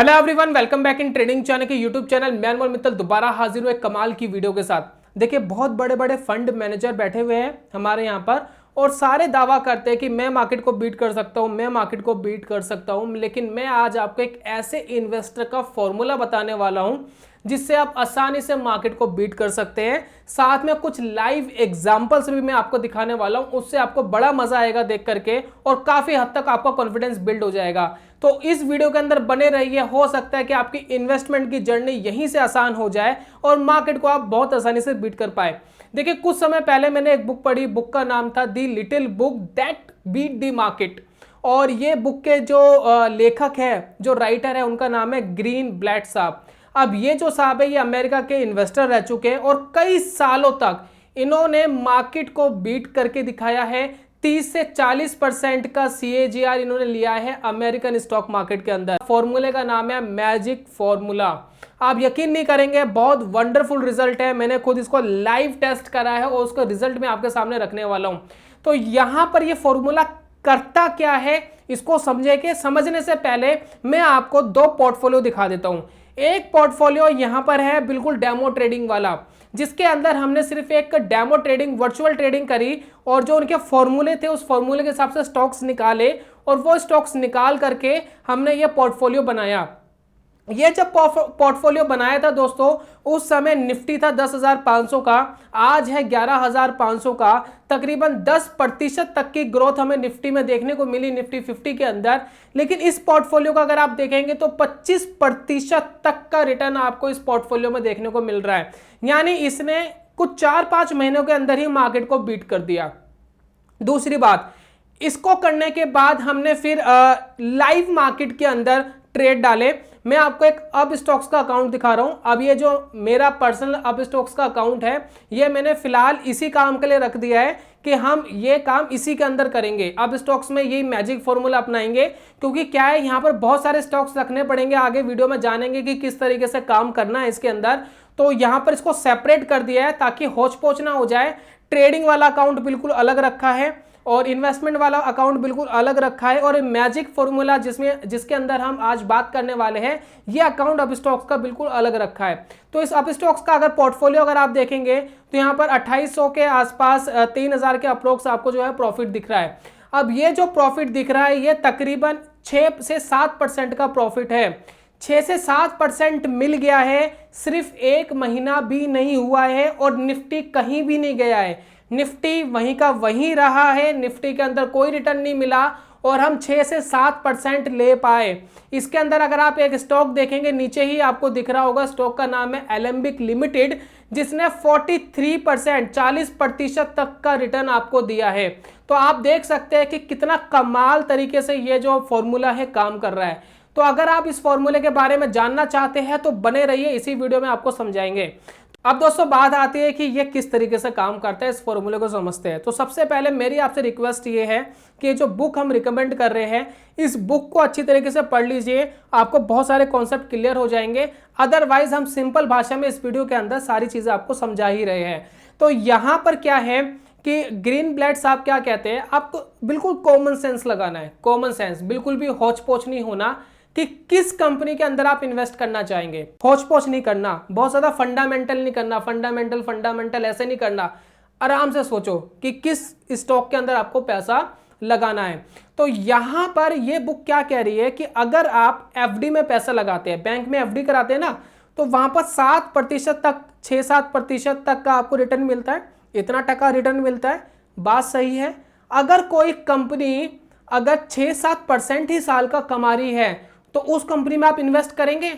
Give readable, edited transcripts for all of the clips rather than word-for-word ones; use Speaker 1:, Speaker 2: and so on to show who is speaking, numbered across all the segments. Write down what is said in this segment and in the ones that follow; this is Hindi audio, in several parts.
Speaker 1: Hello everyone, welcome back in trading channel के यूट्यूब चैनल। मैं अनमोल मित्तल दोबारा हाजिर हूँ एक कमाल की वीडियो के साथ। देखिए, बहुत बड़े बड़े फंड मैनेजर बैठे हुए हैं हमारे यहाँ पर और सारे दावा करते हैं कि मैं मार्केट को बीट कर सकता हूँ, मैं मार्केट को बीट कर सकता हूँ। लेकिन मैं आज आपको एक ऐसे इन्वेस्टर का फॉर्मूला बताने वाला हूँ जिससे आप आसानी से मार्केट को बीट कर सकते हैं। साथ में कुछ लाइव एग्जांपल्स भी मैं आपको दिखाने वाला हूं, उससे आपको बड़ा मजा आएगा देख करके और काफी हद तक आपका कॉन्फिडेंस बिल्ड हो जाएगा। तो इस वीडियो के अंदर बने रहिए, हो सकता है कि आपकी इन्वेस्टमेंट की जर्नी यहीं से आसान हो जाए और मार्केट को आप बहुत आसानी से बीट कर पाए। देखिए, कुछ समय पहले मैंने एक बुक पढ़ी, बुक का नाम था the little book that beat the market. और ये बुक के जो लेखक है, जो राइटर है, उनका नाम है ग्रीन ब्लैट साहब। अब ये जो साहब है, ये अमेरिका के इन्वेस्टर रह चुके हैं और कई सालों तक इन्होंने मार्केट को बीट करके दिखाया है। 30 से 40% का CAGR इन्होंने लिया है अमेरिकन स्टॉक मार्केट के अंदर। फॉर्मूले का नाम है मैजिक फॉर्मूला। आप यकीन नहीं करेंगे, बहुत वंडरफुल रिजल्ट है। मैंने खुद इसको लाइव टेस्ट करा है और उसका रिजल्ट मैं आपके सामने रखने वाला हूं। तो यहां पर ये फॉर्मूला करता क्या है, इसको समझेंगे। समझने से पहले मैं आपको दो पोर्टफोलियो दिखा देता हूं। एक पोर्टफोलियो यहां पर है बिल्कुल डेमो ट्रेडिंग वाला, जिसके अंदर हमने सिर्फ एक डेमो ट्रेडिंग, वर्चुअल ट्रेडिंग करी और जो उनके फॉर्मूले थे उस फॉर्मूले के हिसाब से स्टॉक्स निकाले और वो स्टॉक्स निकाल करके हमने ये पोर्टफोलियो बनाया। ये जब पोर्टफोलियो बनाया था दोस्तों, उस समय निफ्टी था 10,500 का, आज है 11,500 का। तकरीबन 10% तक की ग्रोथ हमें निफ्टी में देखने को मिली, निफ्टी 50 के अंदर। लेकिन इस पोर्टफोलियो का अगर आप देखेंगे तो 25% तक का रिटर्न आपको इस पोर्टफोलियो में देखने को मिल रहा है। यानी इसने कुछ 4-5 महीनों के अंदर ही मार्केट को बीट कर दिया। दूसरी बात, इसको करने के बाद हमने फिर लाइव मार्केट के अंदर ट्रेड डाले। मैं आपको एक अब स्टॉक्स का अकाउंट दिखा रहा हूं। अब ये जो मेरा पर्सनल अब स्टॉक्स का अकाउंट है, ये मैंने फिलहाल इसी काम के लिए रख दिया है कि हम ये काम इसी के अंदर करेंगे। अब स्टॉक्स में यही मैजिक फॉर्मूला अपनाएंगे, क्योंकि क्या है, यहाँ पर बहुत सारे स्टॉक्स रखने पड़ेंगे। आगे वीडियो में जानेंगे कि किस तरीके से काम करना है इसके अंदर। तो यहाँ पर इसको सेपरेट कर दिया है ताकि होच पोच ना हो जाए। ट्रेडिंग वाला अकाउंट बिल्कुल अलग रखा है और इन्वेस्टमेंट वाला अकाउंट बिल्कुल अलग रखा है। और मैजिक फॉर्मूला जिसके अंदर हम आज बात करने वाले हैं, ये अकाउंट अब स्टॉक्स का बिल्कुल अलग रखा है। तो इस अब स्टॉक्स का अगर पोर्टफोलियो अगर आप देखेंगे तो यहाँ पर 2800 के आसपास 3000 के अप्रोक्स आपको जो है प्रॉफिट दिख रहा है। अब ये जो प्रॉफिट दिख रहा है, ये तकरीबन 6 से 7% का प्रॉफिट है। 6 से 7% मिल गया है, सिर्फ एक महीना भी नहीं हुआ है और निफ्टी कहीं भी नहीं गया है। निफ्टी वहीं का वहीं रहा है, निफ्टी के अंदर कोई रिटर्न नहीं मिला और हम 6 से 7% ले पाए। इसके अंदर अगर आप एक स्टॉक देखेंगे, नीचे ही आपको दिख रहा होगा, स्टॉक का नाम है एलेम्बिक लिमिटेड, जिसने 43% 40% तक का रिटर्न आपको दिया है। तो आप देख सकते हैं कि कितना कमाल तरीके से ये जो फॉर्मूला है काम कर रहा है। तो अगर आप इस फॉर्मूले के बारे में जानना चाहते हैं तो बने रहिए, इसी वीडियो में आपको समझाएंगे। अब दोस्तों बात आती है कि ये किस तरीके से काम करता है, इस फॉर्मूले को समझते हैं। तो सबसे पहले मेरी आपसे रिक्वेस्ट ये है कि जो बुक हम रिकमेंड कर रहे हैं, इस बुक को अच्छी तरीके से पढ़ लीजिए, आपको बहुत सारे कॉन्सेप्ट क्लियर हो जाएंगे। अदरवाइज हम सिंपल भाषा में इस वीडियो के अंदर सारी चीजें आपको समझा ही रहे हैं। तो यहां पर क्या है कि ग्रीन ब्लैट साहब क्या कहते हैं, आपको बिल्कुल कॉमन सेंस लगाना है। कॉमन सेंस, बिल्कुल भी होच पोच नहीं होना कि किस कंपनी के अंदर आप इन्वेस्ट करना चाहेंगे। होच पोच नहीं करना, बहुत ज्यादा फंडामेंटल नहीं करना, फंडामेंटल ऐसे नहीं करना। आराम से सोचो कि किस स्टॉक के अंदर आपको पैसा लगाना है। तो यहां पर यह बुक क्या कह रही है कि अगर आप FD में पैसा लगाते हैं, बैंक में FD कराते हैं ना, तो वहां पर 7% तक, 6-7% तक का आपको रिटर्न मिलता है। इतना टका रिटर्न मिलता है, बात सही है। अगर कोई कंपनी अगर 6-7% ही साल का कमा रही है तो उस कंपनी में आप इन्वेस्ट करेंगे?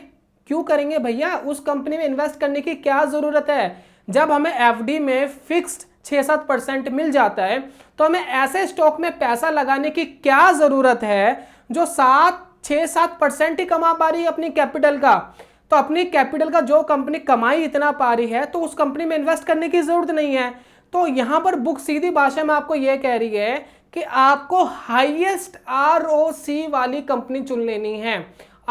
Speaker 1: क्यों करेंगे भैया? उस कंपनी में इन्वेस्ट करने की क्या जरूरत है? जब हमें FD में फिक्स्ड 6-7% मिल जाता है तो हमें ऐसे स्टॉक में पैसा लगाने की क्या जरूरत है जो 6-7% ही कमा पा रही है अपनी कैपिटल का। तो अपनी कैपिटल का जो कंपनी कमाई इतना पा रही है तो उस कंपनी में इन्वेस्ट करने की जरूरत नहीं है। तो यहां पर बुक सीधी भाषा में आपको यह कह रही है कि आपको हाईएस्ट ROC वाली कंपनी चुन लेनी है।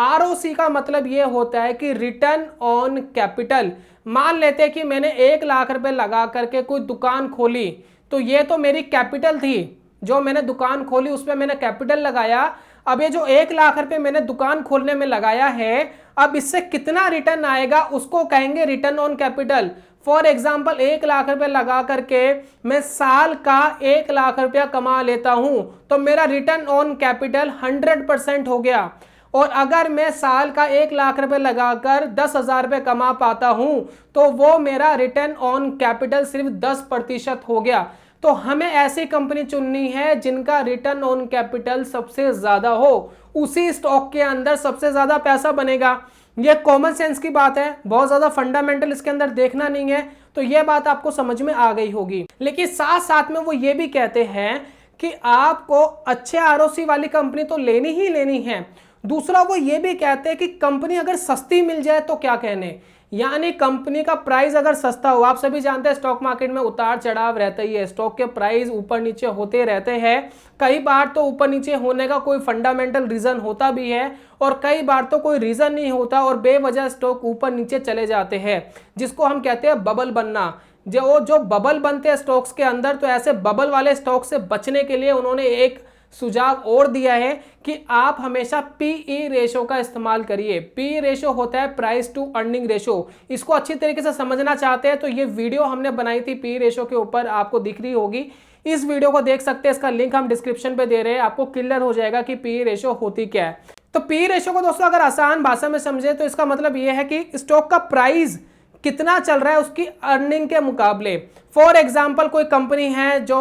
Speaker 1: ROC का मतलब यह होता है कि रिटर्न ऑन कैपिटल। मान लेते हैं कि मैंने 1 लाख रुपए लगा करके कोई दुकान खोली, तो ये तो मेरी कैपिटल थी, जो मैंने दुकान खोली उसमें मैंने कैपिटल लगाया। अब ये जो 1 लाख रुपए मैंने दुकान खोलने में लगाया है, अब इससे कितना रिटर्न आएगा उसको कहेंगे return on capital. For example 1 lakh रुपए लगा करके मैं साल का 1 लाख रुपया कमा लेता हूं तो मेरा रिटर्न ऑन कैपिटल 100% हो गया। और अगर मैं साल का 1 लाख रुपए लगाकर 10,000 रुपए कमा पाता हूं तो वो मेरा रिटर्न ऑन कैपिटल सिर्फ 10% हो गया। तो हमें ऐसी कंपनी चुननी है जिनका रिटर्न ऑन कैपिटल सबसे ज्यादा हो, उसी स्टॉक के अंदर सबसे ज्यादा पैसा बनेगा। ये कॉमन सेंस की बात है, बहुत ज्यादा फंडामेंटल इसके अंदर देखना नहीं है, तो ये बात आपको समझ में आ गई होगी। लेकिन साथ साथ में वो ये भी कहते हैं कि आपको अच्छे आरओसी वाली कंपनी तो लेनी ही लेनी है। दूसरा वो ये भी कहते हैं कि कंपनी अगर सस्ती मिल जाए तो क्या कहने, यानी कंपनी का प्राइस अगर सस्ता हो। आप सभी जानते हैं स्टॉक मार्केट में उतार चढ़ाव रहता ही है, स्टॉक के प्राइस ऊपर नीचे होते रहते हैं। कई बार तो ऊपर नीचे होने का कोई फंडामेंटल रीजन होता भी है और कई बार तो कोई रीजन नहीं होता और बेवजह स्टॉक ऊपर नीचे चले जाते हैं, जिसको हम कहते हैं बबल बनना। जो बबल बनते हैं स्टॉक्स के अंदर, तो ऐसे बबल वाले स्टॉक से बचने के लिए उन्होंने एक सुझाव और दिया है कि आप हमेशा पीई रेशो का इस्तेमाल करिए। पीई रेशो होता है प्राइस टू अर्निंग रेशो। इसको अच्छी तरीके से समझना चाहते हैं तो ये वीडियो हमने बनाई थी पीई रेशो के ऊपर, आपको दिख रही होगी, इस वीडियो को देख सकते हैं। इसका लिंक हम डिस्क्रिप्शन पे दे रहे हैं, आपको क्लियर हो जाएगा कि पीई रेशो होती क्या है। तो पीई रेशो को दोस्तों अगर आसान भाषा में समझे तो इसका मतलब ये है कि स्टॉक का प्राइस कितना चल रहा है उसकी अर्निंग के मुकाबले। फॉर एग्जाम्पल कोई कंपनी है जो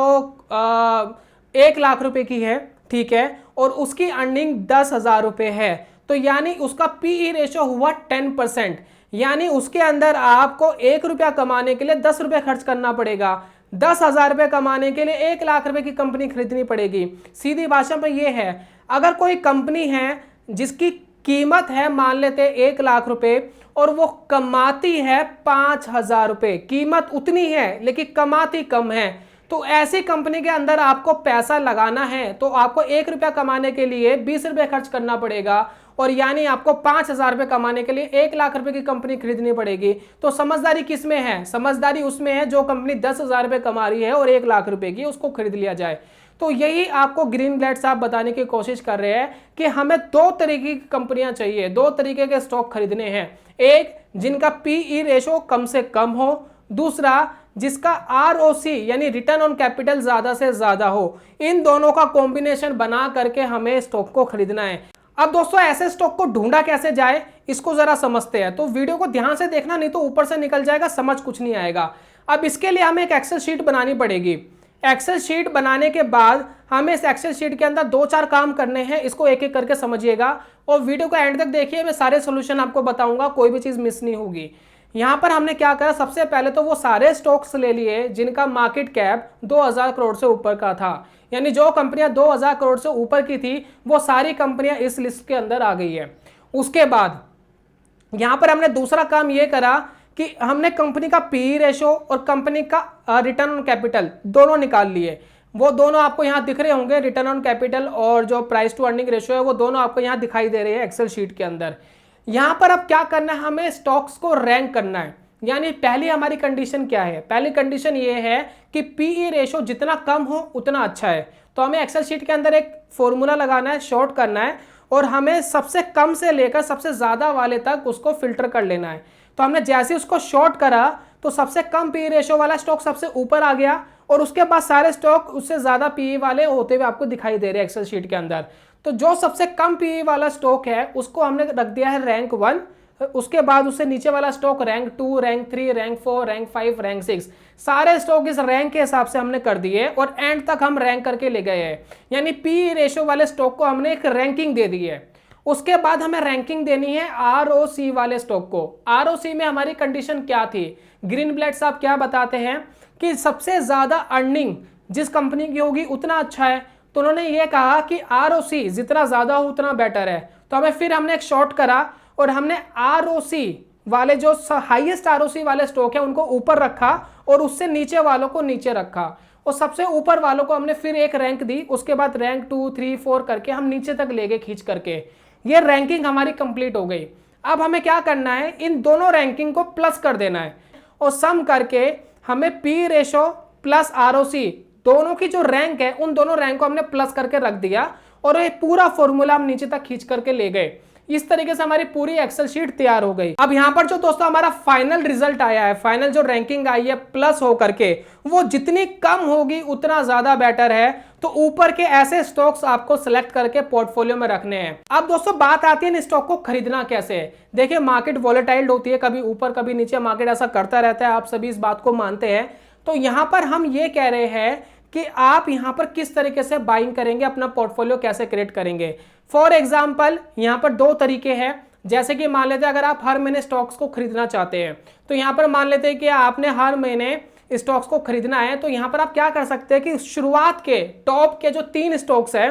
Speaker 1: 1 लाख रुपए की है, ठीक है, और उसकी अर्निंग 10,000 रुपए है, तो यानी उसका पीई रेशो हुआ 10%। यानी उसके अंदर आपको 1 रुपया कमाने के लिए 10 रुपये खर्च करना पड़ेगा। 10,000 रुपये कमाने के लिए 1 लाख रुपए की कंपनी खरीदनी पड़ेगी। सीधी भाषा में ये है, अगर कोई कंपनी है जिसकी कीमत है मान लेते 1 लाख रुपए और वो कमाती है 5,000 रुपए, कीमत उतनी है लेकिन कमाती कम है, तो ऐसी कंपनी के अंदर आपको पैसा लगाना है तो आपको 1 रुपया कमाने के लिए 20 रुपये खर्च करना पड़ेगा, और यानी आपको 5,000 रुपये कमाने के लिए 1 लाख रुपए की कंपनी खरीदनी पड़ेगी। तो समझदारी किस में है? समझदारी उसमें है जो कंपनी 10,000 रुपये कमा रही है और 1 लाख रुपए की, उसको खरीद लिया जाए। तो यही आपको ग्रीनब्लेड साहब बताने की कोशिश कर रहे हैं कि हमें 2 तरीके की कंपनियां चाहिए, 2 तरीके के स्टॉक खरीदने हैं। एक जिनका पीई रेशो कम से कम हो, दूसरा जिसका आरओसी यानी रिटर्न ऑन कैपिटल ज्यादा से ज्यादा हो। इन दोनों का कॉम्बिनेशन बना करके हमें स्टॉक को खरीदना है। अब दोस्तों ऐसे स्टॉक को ढूंढा कैसे जाए इसको जरा समझते हैं, तो वीडियो को ध्यान से देखना, नहीं तो ऊपर से निकल जाएगा, समझ कुछ नहीं आएगा। अब इसके लिए हमें एक एक्सेल शीट बनानी पड़ेगी। एक्सेल शीट बनाने के बाद हमें इस एक्सेल शीट के अंदर 2-4 काम करने हैं, इसको एक एक करके समझिएगा और वीडियो को एंड तक देखिए, मैं सारे सोल्यूशन आपको बताऊंगा, कोई भी चीज मिस नहीं होगी। यहां पर हमने क्या करा, सबसे पहले तो वो सारे स्टॉक्स ले लिए जिनका मार्केट कैप 2000 करोड़ से ऊपर का था, यानी जो कंपनियां 2000 करोड़ से ऊपर की थी वो सारी कंपनियां इस लिस्ट के अंदर आ गई है। उसके बाद यहां पर हमने दूसरा काम ये करा कि हमने कंपनी का पीई रेशो और कंपनी का रिटर्न ऑन कैपिटल दोनों निकाल लिए। वो दोनों आपको यहां दिख रहे होंगे, रिटर्न ऑन कैपिटल और जो प्राइस टू अर्निंग रेशो है वो दोनों आपको यहां दिखाई दे रहे हैं एक्सेल शीट के अंदर। यहां पर अब क्या करना है, हमें स्टॉक्स को रैंक करना है। यानी पहली हमारी कंडीशन क्या है, पहली कंडीशन ये है कि पीई रेशो जितना कम हो उतना अच्छा है। तो हमें एक्सेल शीट के अंदर एक फॉर्मूला लगाना है, शॉर्ट करना है और हमें सबसे कम से लेकर सबसे ज्यादा वाले तक उसको फिल्टर कर लेना है। तो हमने जैसे उसको शॉर्ट करा तो सबसे कम पीई रेशो वाला स्टॉक सबसे ऊपर आ गया और उसके बाद सारे स्टॉक उससे ज्यादा पीई वाले होते हुए आपको दिखाई दे रहे हैं एक्सेल शीट के अंदर। तो जो सबसे कम पीई वाला स्टॉक है उसको हमने रख दिया है रैंक 1, उसके बाद उससे नीचे वाला stock rank 2, rank 3, rank 4, rank 5, rank 6, सारे स्टॉक इस रैंक के हिसाब से हमने कर दिए और एंड तक हम रैंक करके ले गए हैं। यानी पीई रेशो वाले स्टॉक को हमने एक रैंकिंग दे दी है। उसके बाद हमें रैंकिंग देनी है आरओसी वाले स्टॉक को। आरओसी में हमारी कंडीशन क्या थी, ग्रीनब्लेड साहब क्या बताते हैं कि सबसे ज्यादा अर्निंग जिस कंपनी की होगी उतना अच्छा है। तो उन्होंने ये कहा कि आरओसी जितना ज्यादा हो उतना बेटर है। तो हमने एक शॉर्ट करा और हमने आरओसी वाले जो हाईएस्ट आरओसी वाले स्टॉक है उनको ऊपर रखा और उससे नीचे वालों को नीचे रखा और सबसे ऊपर वालों को हमने फिर एक रैंक दी। उसके बाद रैंक 2, 3, 4 करके हम नीचे तक ले गए खींच करके। ये रैंकिंग हमारी कंप्लीट हो गई। अब हमें क्या करना है, इन दोनों रैंकिंग को प्लस कर देना है और सम करके हमें पी रेशो प्लस आरओसी दोनों की जो रैंक है उन दोनों रैंक को हमने प्लस करके रख दिया और ये पूरा फॉर्मूला हम नीचे तक खींच करके ले गए। इस तरीके से हमारी पूरी एक्सेल शीट तैयार हो गई। अब यहां पर जो दोस्तों हमारा फाइनल रिजल्ट आया है, फाइनल जो रैंकिंग आई है प्लस हो करके, वो जितनी कम होगी उतना ज्यादा बेटर है। तो ऊपर के ऐसे स्टॉक्स आपको सिलेक्ट करके पोर्टफोलियो में रखने हैं। अब दोस्तों बात आती है इन स्टॉक को खरीदना कैसे है। देखिए मार्केट वॉलेटाइल होती है, कभी ऊपर कभी नीचे मार्केट ऐसा करता रहता है, आप सभी इस बात को मानते हैं। तो यहां पर हम ये कह रहे हैं कि आप यहां पर किस तरीके से बाइंग करेंगे, अपना पोर्टफोलियो कैसे क्रिएट करेंगे। फॉर एग्जांपल यहां पर दो तरीके हैं। जैसे कि मान लेते हैं अगर आप हर महीने स्टॉक्स को खरीदना चाहते हैं, तो यहां पर मान लेते हैं कि आपने हर महीने स्टॉक्स को खरीदना है, तो यहां पर आप क्या कर सकते हैं कि शुरुआत के टॉप के जो 3 स्टॉक्स है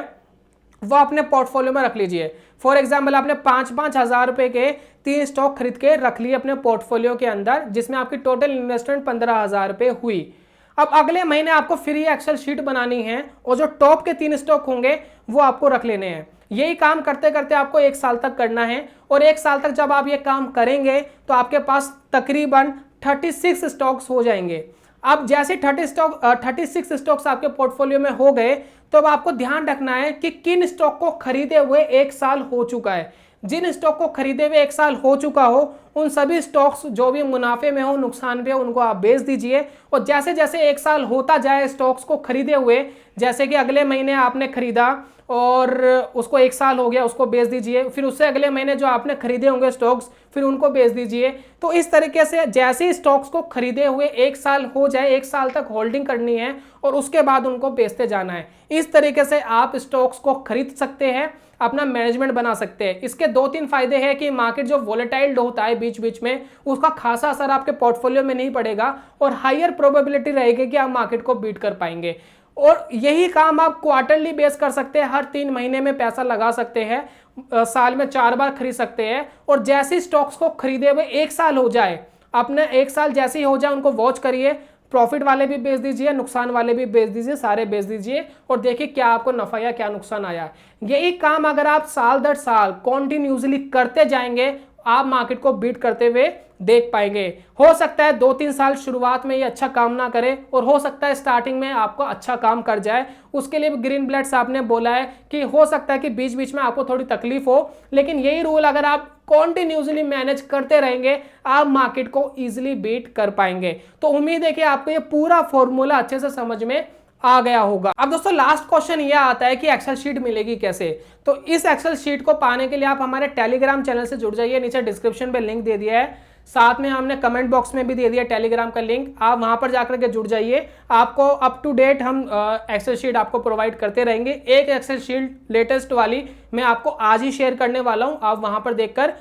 Speaker 1: वो अपने पोर्टफोलियो में रख लीजिए। फॉर एग्जाम्पल आपने 5-5 हजार रुपए के 3 स्टॉक खरीद के रख लिए अपने पोर्टफोलियो के अंदर, जिसमें आपकी टोटल इन्वेस्टमेंट 15,000 रुपए हुई। अब अगले महीने आपको फिर ये एक्सेल शीट बनानी है और जो टॉप के 3 स्टॉक होंगे वो आपको रख लेने हैं। यही काम करते करते आपको 1 साल तक करना है, और 1 साल तक जब आप ये काम करेंगे तो आपके पास तकरीबन 36 स्टॉक्स हो जाएंगे। अब जैसे 36 स्टॉक्स आपके पोर्टफोलियो में हो गए, तो अब आपको ध्यान रखना है कि किन स्टॉक को खरीदे हुए 1 साल हो चुका है। जिन स्टॉक को खरीदे हुए 1 साल हो चुका हो, उन सभी स्टॉक्स जो भी मुनाफे में हो नुकसान पे हो उनको आप बेच दीजिए। और जैसे जैसे 1 साल होता जाए स्टॉक्स को खरीदे हुए, जैसे कि अगले महीने आपने खरीदा और उसको 1 साल हो गया, उसको बेच दीजिए। फिर उससे अगले महीने जो आपने खरीदे होंगे स्टॉक्स, फिर उनको बेच दीजिए। तो इस तरीके से जैसे ही स्टॉक्स को खरीदे हुए 1 साल हो जाए, 1 साल तक होल्डिंग करनी है और उसके बाद उनको बेचते जाना है। इस तरीके से आप स्टॉक्स को खरीद सकते हैं, अपना मैनेजमेंट बना सकते हैं। इसके 2-3 फायदे हैं कि मार्केट जो वोलेटाइल होता है बीच बीच में, उसका खासा असर आपके पोर्टफोलियो में नहीं पड़ेगा और हायर प्रोबेबिलिटी रहेगी कि आप मार्केट को बीट कर पाएंगे। और यही काम आप क्वार्टरली बेस कर सकते हैं, हर 3 महीने में पैसा लगा सकते हैं, साल में 4 बार खरीद सकते हैं। और जैसे स्टॉक्स को खरीदे हुए 1 साल हो जाए, अपने 1 साल जैसे ही हो जाए उनको वॉच करिए, प्रॉफिट वाले भी बेच दीजिए, नुकसान वाले भी बेच दीजिए, सारे बेच दीजिए और देखिए क्या आपको नफा या क्या नुकसान आया। यही काम अगर आप साल दर साल कॉन्टिन्यूसली करते जाएंगे, आप मार्केट को बीट करते हुए देख पाएंगे। हो सकता है 2-3 साल शुरुआत में ये अच्छा काम ना करे, और हो सकता है स्टार्टिंग में आपको अच्छा काम कर जाए। उसके लिए ग्रीन ब्लेड साहब ने बोला है कि हो सकता है कि बीच बीच में आपको थोड़ी तकलीफ हो, लेकिन यही रूल अगर आप कॉन्टिन्यूसली मैनेज करते रहेंगे, आप मार्केट को इजीली बीट कर पाएंगे। तो उम्मीद है कि आपको ये पूरा फॉर्मूला अच्छे से समझ में आ गया होगा। अब दोस्तों लास्ट क्वेश्चन ये आता है कि एक्सेल शीट मिलेगी कैसे। तो इस एक्सेल शीट को पाने के लिए आप हमारे टेलीग्राम चैनल से जुड़ जाइए, नीचे डिस्क्रिप्शन पे लिंक दे दिया है, साथ में हमने कमेंट बॉक्स में भी दे दिया टेलीग्राम का लिंक, आप वहां पर जाकर के जुड़ जाइए। आपको अप टू डेट हम एक्सेल शीट आपको प्रोवाइड करते रहेंगे। एक एक्सेल शीट लेटेस्ट वाली मैं आपको आज ही शेयर करने वाला हूं, आप वहां पर देखकर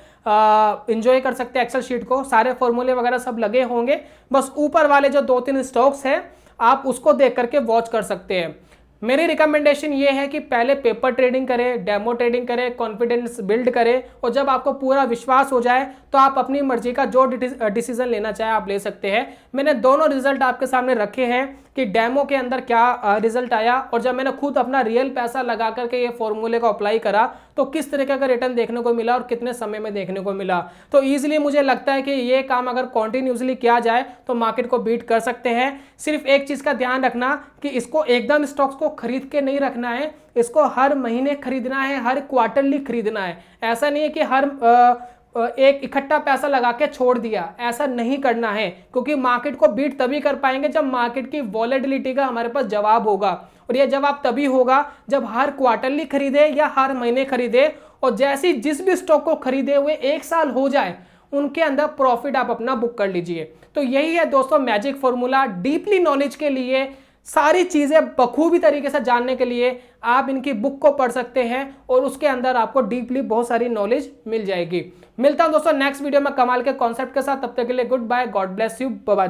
Speaker 1: एंजॉय कर सकते हैं एक्सेल शीट को। सारे फॉर्मूले वगैरह सब लगे होंगे, बस ऊपर वाले जो 2-3 स्टॉक्स हैं आप उसको देख करके वॉच कर सकते हैं। मेरी रिकमेंडेशन ये है कि पहले पेपर ट्रेडिंग करें, डेमो ट्रेडिंग करें, कॉन्फिडेंस बिल्ड करें, और जब आपको पूरा विश्वास हो जाए तो आप अपनी मर्जी का जो डिसीजन लेना चाहे आप ले सकते हैं। मैंने दोनों रिजल्ट आपके सामने रखे हैं कि डेमो के अंदर क्या रिजल्ट आया, और जब मैंने खुद अपना रियल पैसा लगा करके ये फॉर्मूले को अप्लाई करा तो किस तरीके का रिटर्न देखने को मिला और कितने समय में देखने को मिला। तो ईजिली मुझे लगता है कि ये काम अगर कॉन्टिन्यूसली किया जाए तो मार्केट को बीट कर सकते हैं। सिर्फ एक चीज का ध्यान रखना कि इसको एकदम स्टॉक्स को खरीद के नहीं रखना है, इसको हर महीने खरीदना है, हर क्वार्टरली खरीदना है। ऐसा नहीं है कि हर एक इकट्ठा पैसा लगा के छोड़ दिया, ऐसा नहीं करना है, क्योंकि मार्केट को बीट तभी कर पाएंगे जब मार्केट की वॉलेटिलिटी का हमारे पास जवाब होगा। और यह जवाब तभी होगा जब हर क्वार्टरली खरीदे या हर महीने खरीदे, और जैसे जिस भी स्टॉक को खरीदे हुए 1 साल हो जाए उनके अंदर प्रॉफिट आप अपना बुक कर लीजिए। तो यही है दोस्तों मैजिक फॉर्मूला। डीपली नॉलेज के लिए, सारी चीजें बखूबी तरीके से जानने के लिए आप इनकी बुक को पढ़ सकते हैं और उसके अंदर आपको डीपली बहुत सारी नॉलेज मिल जाएगी। मिलता हूं दोस्तों नेक्स्ट वीडियो में कमाल के कॉन्सेप्ट के साथ, तब तक के लिए goodbye, God bless you, bye bye.